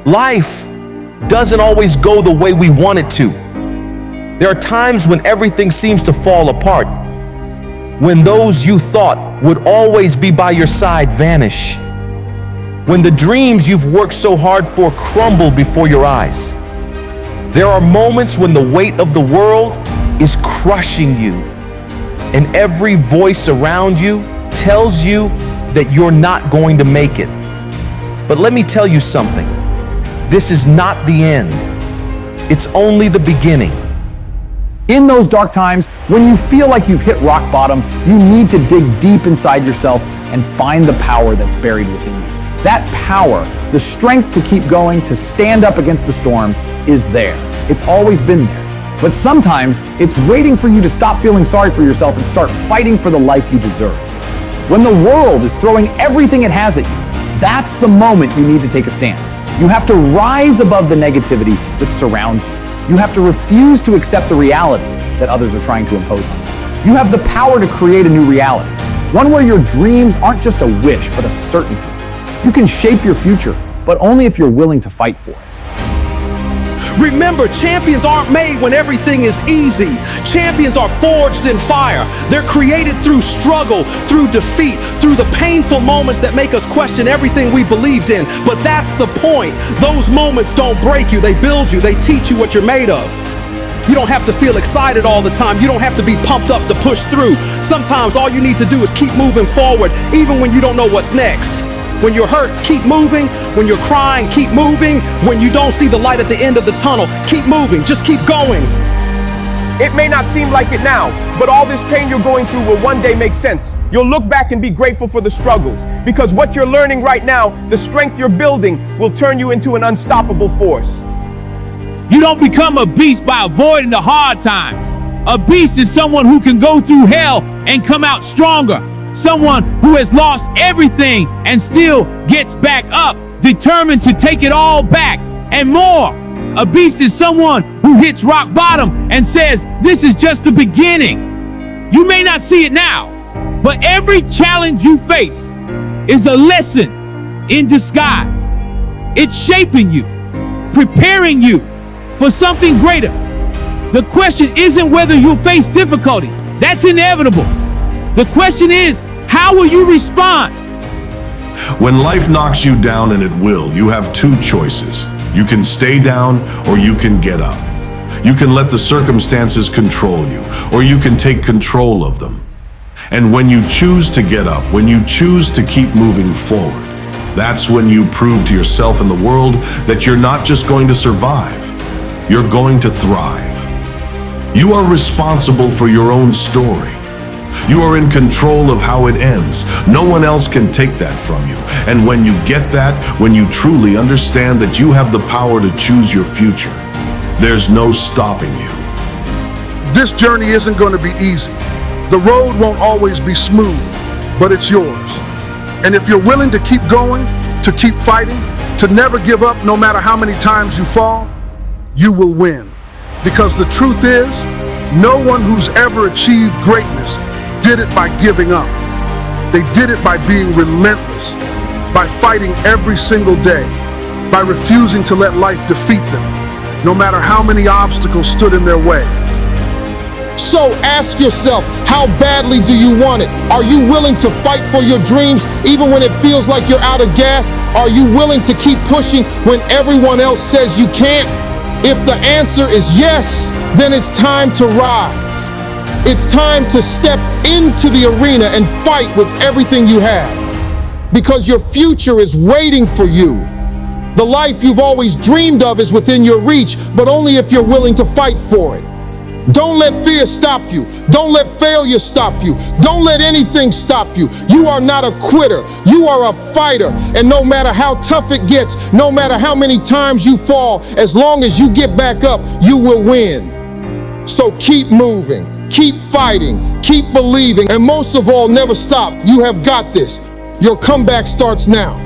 Life doesn't always go the way we want it to. There are times when everything seems to fall apart, when those you thought would always be by your side vanish, when the dreams you've worked so hard for crumble before your eyes. There are moments when the weight of the world is crushing you, and every voice around you tells you that you're not going to make it. But let me tell you something. This is not the end. It's only the beginning. In those dark times, when you feel like you've hit rock bottom, you need to dig deep inside yourself and find the power that's buried within you. That power, the strength to keep going, to stand up against the storm, is there. It's always been there. But sometimes it's waiting for you to stop feeling sorry for yourself and start fighting for the life you deserve. When the world is throwing everything it has at you, that's the moment you need to take a stand. You have to rise above the negativity that surrounds you. You have to refuse to accept the reality that others are trying to impose on you. You have the power to create a new reality, one where your dreams aren't just a wish, but a certainty. You can shape your future, but only if you're willing to fight for it. Remember, champions aren't made when everything is easy. Champions are forged in fire. They're created through struggle, through defeat, through the painful moments that make us question everything we believed in. But that's the point. Those moments don't break you, they build you, they teach you what you're made of. You don't have to feel excited all the time. You don't have to be pumped up to push through. Sometimes all you need to do is keep moving forward, even when you don't know what's next. When you're hurt, keep moving. When you're crying, keep moving. When you don't see the light at the end of the tunnel, keep moving. Just keep going. It may not seem like it now, but all this pain you're going through will one day make sense. You'll look back and be grateful for the struggles, because what you're learning right now, the strength you're building, will turn you into an unstoppable force. You don't become a beast by avoiding the hard times. A beast is someone who can go through hell and come out stronger. Someone who has lost everything and still gets back up, determined to take it all back and more. A beast is someone who hits rock bottom and says, this is just the beginning. You may not see it now, but every challenge you face is a lesson in disguise. It's shaping you, preparing you for something greater. The question isn't whether you'll face difficulties. That's inevitable. The question is, how will you respond? When life knocks you down, and it will, you have two choices. You can stay down or you can get up. You can let the circumstances control you, or you can take control of them. And when you choose to get up, when you choose to keep moving forward, that's when you prove to yourself and the world that you're not just going to survive, you're going to thrive. You are responsible for your own story. You are in control of how it ends. No one else can take that from you. And when you get that, when you truly understand that you have the power to choose your future, there's no stopping you. This journey isn't going to be easy. The road won't always be smooth, but it's yours. And if you're willing to keep going, to keep fighting, to never give up no matter how many times you fall, you will win. Because the truth is, no one who's ever achieved greatness did it by giving up. They did it by being relentless, by fighting every single day, by refusing to let life defeat them, no matter how many obstacles stood in their way. So ask yourself, how badly do you want it? Are you willing to fight for your dreams even when it feels like you're out of gas? Are you willing to keep pushing when everyone else says you can't? If the answer is yes, then it's time to rise. It's time to step into the arena and fight with everything you have, because your future is waiting for you. The life you've always dreamed of is within your reach, but only if you're willing to fight for it. Don't let fear stop you. Don't let failure stop you. Don't let anything stop you. You are not a quitter. You are a fighter. And no matter how tough it gets, no matter how many times you fall, as long as you get back up, you will win. So keep moving, keep fighting, keep believing, and most of all, never stop. You have got this. Your comeback starts now.